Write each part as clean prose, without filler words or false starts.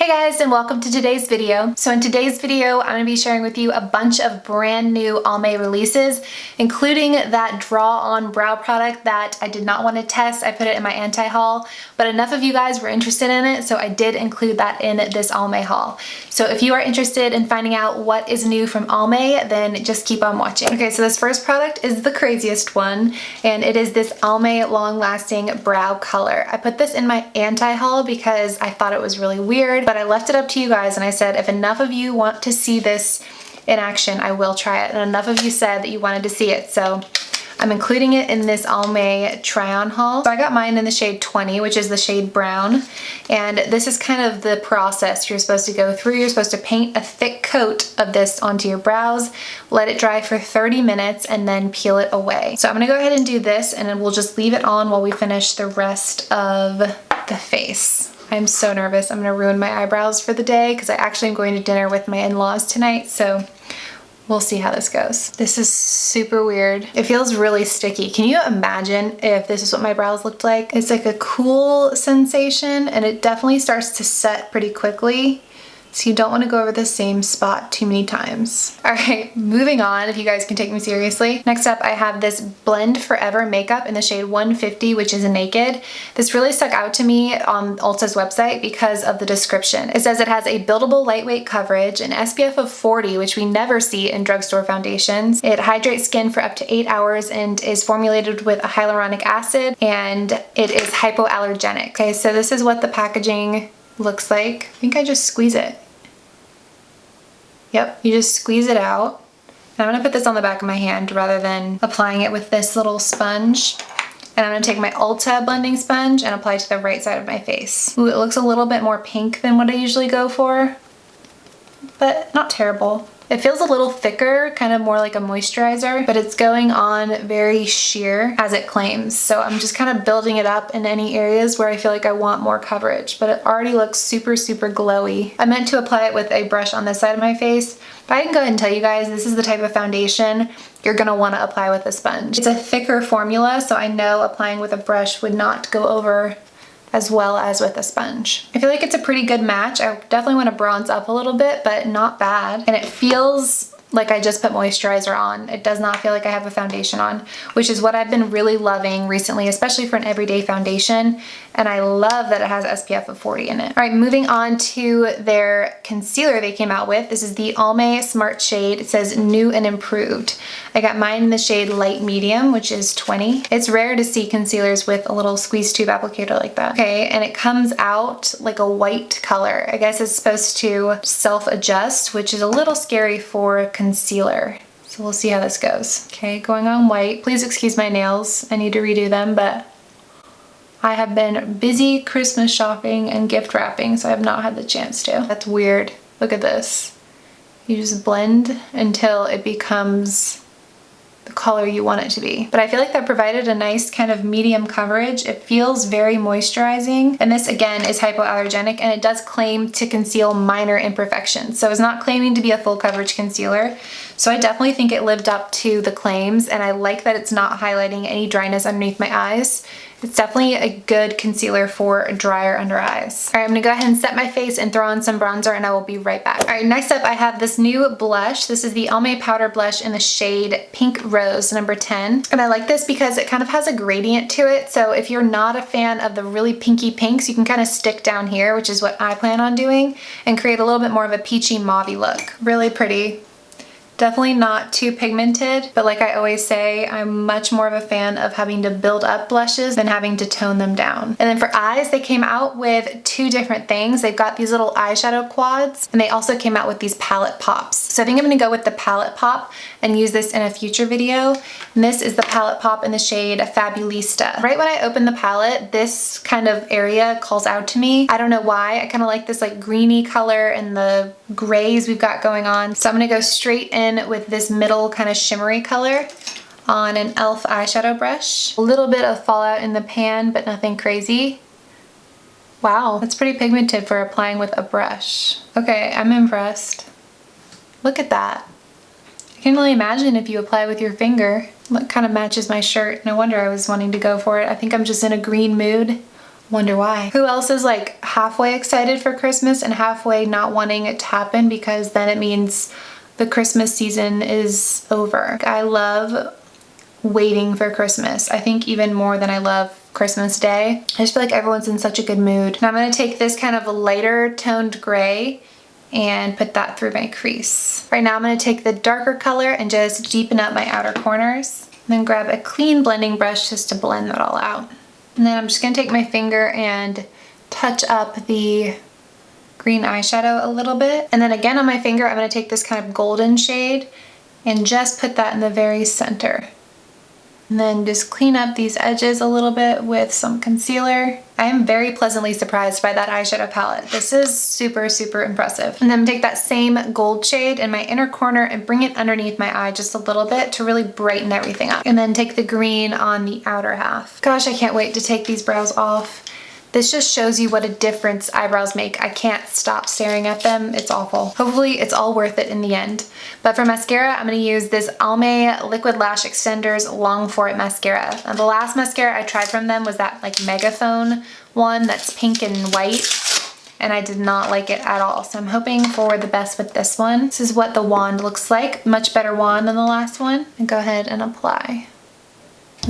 Hey guys, and welcome to today's video. So in today's video, I'm going to be sharing with you a bunch of brand new Almay releases, including that Draw On Brow product that I did not want to test. I put it in my anti-haul, but enough of you guys were interested in it, so I did include that in this Almay haul. So if you are interested in finding out what is new from Almay, then just keep on watching. Okay, so this first product is the craziest one, and it is this Almay Long Lasting Brow Color. I put this in my anti-haul because I thought it was really weird, but I left it up to you guys and I said if enough of you want to see this in action, I will try it. And enough of you said that you wanted to see it, so I'm including it in this Almay try-on haul. So I got mine in the shade 20, which is the shade brown. And this is kind of the process you're supposed to go through. You're supposed to paint a thick coat of this onto your brows, let it dry for 30 minutes, and then peel it away. So I'm gonna go ahead and do this, and then we'll just leave it on while we finish the rest of the face. I'm so nervous. I'm gonna ruin my eyebrows for the day because I actually am going to dinner with my in-laws tonight, so we'll see how this goes. This is super weird. It feels really sticky. Can you imagine if this is what my brows looked like? It's like a cool sensation, and it definitely starts to set pretty quickly. So you don't want to go over the same spot too many times. All right, moving on, if you guys can take me seriously. Next up, I have this Blend Forever makeup in the shade 150, which is Naked. This really stuck out to me on Ulta's website because of the description. It says it has a buildable lightweight coverage, an SPF of 40, which we never see in drugstore foundations. It hydrates skin for up to 8 hours and is formulated with a hyaluronic acid, and it is hypoallergenic. Okay, so this is what the packaging looks like. I think I just squeeze it. Yep, you just squeeze it out. And I'm gonna put this on the back of my hand rather than applying it with this little sponge. And I'm gonna take my Ulta blending sponge and apply it to the right side of my face. Ooh, it looks a little bit more pink than what I usually go for, but not terrible. It feels a little thicker, kind of more like a moisturizer, but it's going on very sheer as it claims. So I'm just kind of building it up in any areas where I feel like I want more coverage, but it already looks super, super glowy. I meant to apply it with a brush on this side of my face, but I can go ahead and tell you guys, this is the type of foundation you're gonna wanna apply with a sponge. It's a thicker formula, so I know applying with a brush would not go over as well as with a sponge. I feel like it's a pretty good match. I definitely want to bronze up a little bit, but not bad. And it feels like I just put moisturizer on. It does not feel like I have a foundation on, which is what I've been really loving recently, especially for an everyday foundation. And I love that it has SPF of 40 in it. All right, moving on to their concealer they came out with. This is the Almay Smart Shade. It says new and improved. I got mine in the shade light medium, which is 20. It's rare to see concealers with a little squeeze tube applicator like that. Okay, and it comes out like a white color. I guess it's supposed to self-adjust, which is a little scary for concealer. So we'll see how this goes. Okay, going on white. Please excuse my nails. I need to redo them, but I have been busy Christmas shopping and gift wrapping, so I have not had the chance to. That's weird. Look at this. You just blend until it becomes the color you want it to be. But I feel like that provided a nice kind of medium coverage. It feels very moisturizing. And this again is hypoallergenic, and it does claim to conceal minor imperfections. So it's not claiming to be a full coverage concealer. So I definitely think it lived up to the claims, and I like that it's not highlighting any dryness underneath my eyes. It's definitely a good concealer for drier under eyes. All right, I'm gonna go ahead and set my face and throw on some bronzer, and I will be right back. All right, next up I have this new blush. This is the Almay Powder Blush in the shade Pink Rose, number 10. And I like this because it kind of has a gradient to it. So if you're not a fan of the really pinky pinks, you can kind of stick down here, which is what I plan on doing, and create a little bit more of a peachy mauvey look. Really pretty. Definitely not too pigmented, but like I always say, I'm much more of a fan of having to build up blushes than having to tone them down. And then for eyes, they came out with two different things. They've got these little eyeshadow quads, and they also came out with these palette pops. So I think I'm gonna go with the palette pop and use this in a future video. And this is the palette pop in the shade Fabulista. Right when I open the palette, this kind of area calls out to me. I don't know why. I kind of like this like greeny color and the grays we've got going on. So I'm gonna go straight in with this middle kind of shimmery color on an e.l.f. eyeshadow brush. A little bit of fallout in the pan, but nothing crazy. Wow, that's pretty pigmented for applying with a brush. Okay, I'm impressed. Look at that. I can only imagine if you apply with your finger. What kind of matches my shirt. No wonder I was wanting to go for it. I think I'm just in a green mood Wonder why. Who else is like halfway excited for Christmas and halfway not wanting it to happen because then it means the Christmas season is over? I love waiting for Christmas. I think even more than I love Christmas Day. I just feel like everyone's in such a good mood. And I'm gonna take this kind of a lighter toned gray and put that through my crease. Right now I'm gonna take the darker color and just deepen up my outer corners. And then grab a clean blending brush just to blend that all out. And then I'm just gonna take my finger and touch up the green eyeshadow a little bit. And then again on my finger, I'm gonna take this kind of golden shade and just put that in the very center. And then just clean up these edges a little bit with some concealer. I am very pleasantly surprised by that eyeshadow palette. This is super, super impressive. And then take that same gold shade in my inner corner and bring it underneath my eye just a little bit to really brighten everything up. And then take the green on the outer half. Gosh, I can't wait to take these brows off. This just shows you what a difference eyebrows make. I can't stop staring at them. It's awful. Hopefully it's all worth it in the end. But for mascara, I'm gonna use this Almay Liquid Lash Extenders Long For It mascara. The last mascara I tried from them was that like Megaphone one that's pink and white, and I did not like it at all. So I'm hoping for the best with this one. This is what the wand looks like. Much better wand than the last one. And go ahead and apply.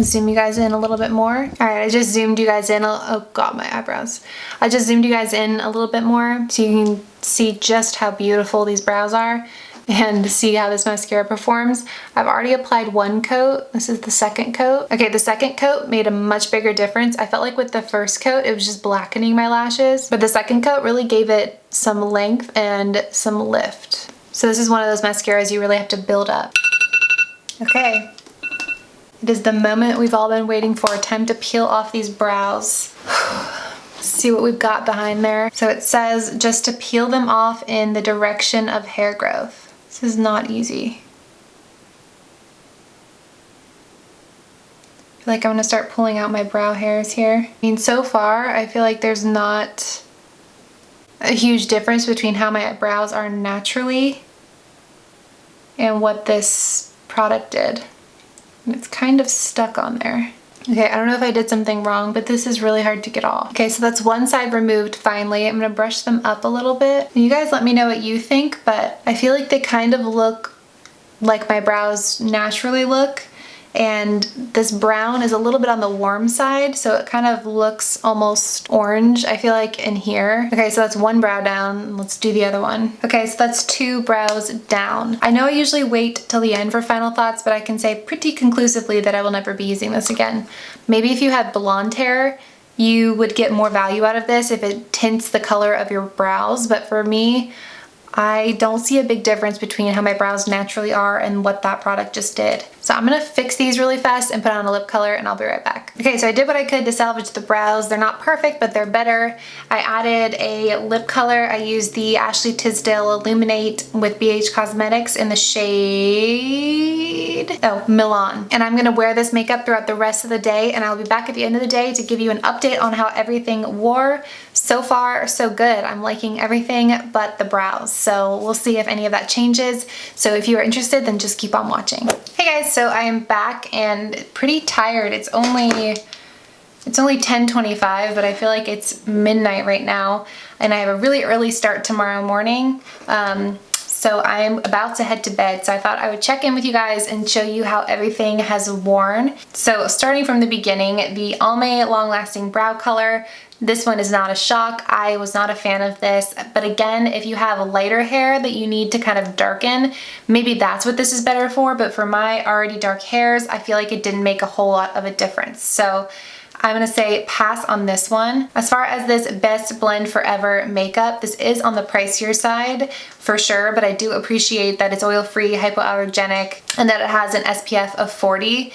Zoom you guys in a little bit more. All right, I just zoomed you guys in. Oh God, my eyebrows. I just zoomed you guys in a little bit more so you can see just how beautiful these brows are and see how this mascara performs. I've already applied one coat. This is the second coat. Okay, the second coat made a much bigger difference. I felt like with the first coat, it was just blackening my lashes, but the second coat really gave it some length and some lift. So this is one of those mascaras you really have to build up. Okay. It is the moment we've all been waiting for. Time to peel off these brows. See what we've got behind there. So it says just to peel them off in the direction of hair growth. This is not easy. I feel like I'm gonna start pulling out my brow hairs here. I mean, so far, I feel like there's not a huge difference between how my brows are naturally and what this product did. It's kind of stuck on there. Okay, I don't know if I did something wrong, but this is really hard to get off. Okay, so that's one side removed finally. I'm gonna brush them up a little bit. You guys let me know what you think, but I feel like they kind of look like my brows naturally look. And this brown is a little bit on the warm side, so it kind of looks almost orange, I feel like, in here. Okay, so that's one brow down. Let's do the other one. Okay, so that's two brows down. I know I usually wait till the end for final thoughts, but I can say pretty conclusively that I will never be using this again. Maybe if you had blonde hair, you would get more value out of this if it tints the color of your brows, but for me, I don't see a big difference between how my brows naturally are and what that product just did. So I'm gonna fix these really fast and put on a lip color and I'll be right back. Okay, so I did what I could to salvage the brows. They're not perfect, but they're better. I added a lip color. I used the Ashley Tisdale Illuminate with BH Cosmetics in the shade, Milan. And I'm gonna wear this makeup throughout the rest of the day, and I'll be back at the end of the day to give you an update on how everything wore. So far, so good. I'm liking everything but the brows. So we'll see if any of that changes. So if you are interested, then just keep on watching. Hey guys, so I am back and pretty tired. It's only 10:25, but I feel like it's midnight right now, and I have a really early start tomorrow morning. So I'm about to head to bed, so I thought I would check in with you guys and show you how everything has worn. So starting from the beginning, the Almay Long Lasting Brow Color. This one is not a shock. I was not a fan of this, but again, if you have lighter hair that you need to kind of darken, maybe that's what this is better for, but for my already dark hairs, I feel like it didn't make a whole lot of a difference. So I'm gonna say pass on this one. As far as this Best Blend Forever makeup, this is on the pricier side for sure, but I do appreciate that it's oil-free, hypoallergenic, and that it has an SPF of 40.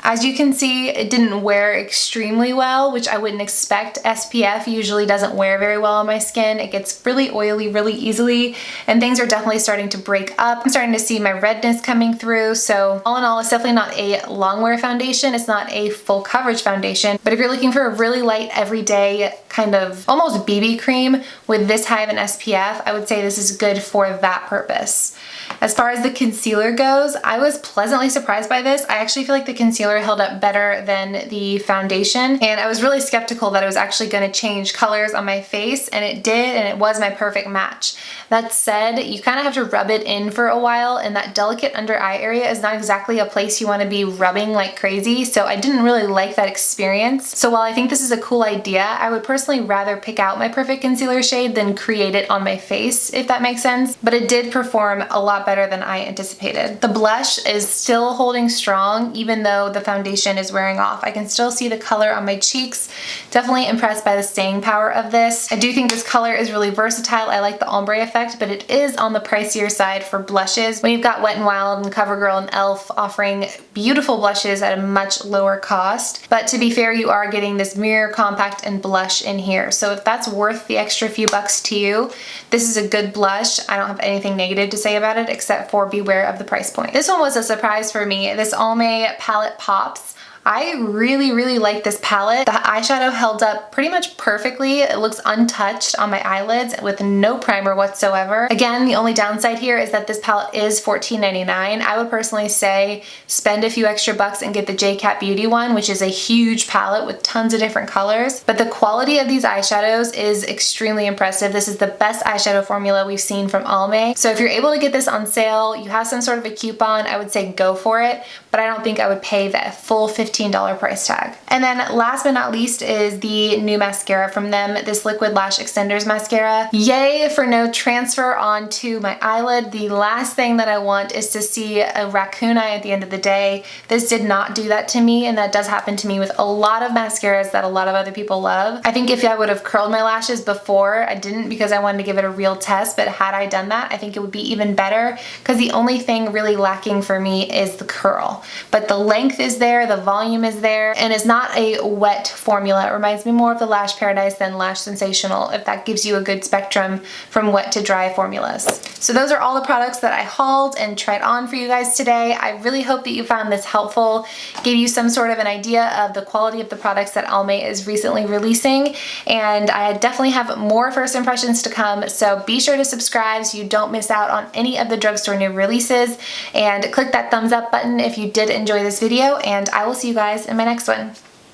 As you can see, it didn't wear extremely well, which I wouldn't expect. SPF usually doesn't wear very well on my skin. It gets really oily really easily, and things are definitely starting to break up. I'm starting to see my redness coming through, so all in all, it's definitely not a long wear foundation. It's not a full coverage foundation, but if you're looking for a really light, everyday kind of almost BB cream with this high of an SPF, I would say this is good for that purpose. As far as the concealer goes, I was pleasantly surprised by this. I actually feel like the concealer concealer held up better than the foundation, and I was really skeptical that it was actually going to change colors on my face, and it did, and it was my perfect match. That said, you kind of have to rub it in for a while, and that delicate under eye area is not exactly a place you want to be rubbing like crazy, so I didn't really like that experience. So while I think this is a cool idea, I would personally rather pick out my perfect concealer shade than create it on my face, if that makes sense. But it did perform a lot better than I anticipated. The blush is still holding strong even though the foundation is wearing off. I can still see the color on my cheeks. Definitely impressed by the staying power of this. I do think this color is really versatile. I like the ombre effect, but it is on the pricier side for blushes when you've got Wet n Wild and CoverGirl and e.l.f. offering beautiful blushes at a much lower cost. But to be fair, you are getting this mirror, compact, and blush in here. So if that's worth the extra few bucks to you, this is a good blush. I don't have anything negative to say about it except for beware of the price point. This one was a surprise for me. This Almay palette Pops. I really like this palette. The eyeshadow held up pretty much perfectly. It looks untouched on my eyelids with no primer whatsoever. Again, the only downside here is that this palette is $14.99. I would personally say spend a few extra bucks and get the JCat Beauty one, which is a huge palette with tons of different colors. But the quality of these eyeshadows is extremely impressive. This is the best eyeshadow formula we've seen from Almay. So if you're able to get this on sale, you have some sort of a coupon, I would say go for it. But I don't think I would pay the full $15 price tag. And then last but not least is the new mascara from them, this Liquid Lash Extenders mascara. Yay for no transfer onto my eyelid. The last thing that I want is to see a raccoon eye at the end of the day. This did not do that to me, and that does happen to me with a lot of mascaras that a lot of other people love. I think if I would have curled my lashes before, I didn't because I wanted to give it a real test, but had I done that, I think it would be even better because the only thing really lacking for me is the curl. But the length is there, the volume is there, and it's not a wet formula. It reminds me more of the Lash Paradise than Lash Sensational, if that gives you a good spectrum from wet to dry formulas. So those are all the products that I hauled and tried on for you guys today. I really hope that you found this helpful, gave you some sort of an idea of the quality of the products that Almay is recently releasing, and I definitely have more first impressions to come, so be sure to subscribe so you don't miss out on any of the drugstore new releases, and click that thumbs up button if you did enjoy this video, and I will see you guys in my next one.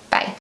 Bye.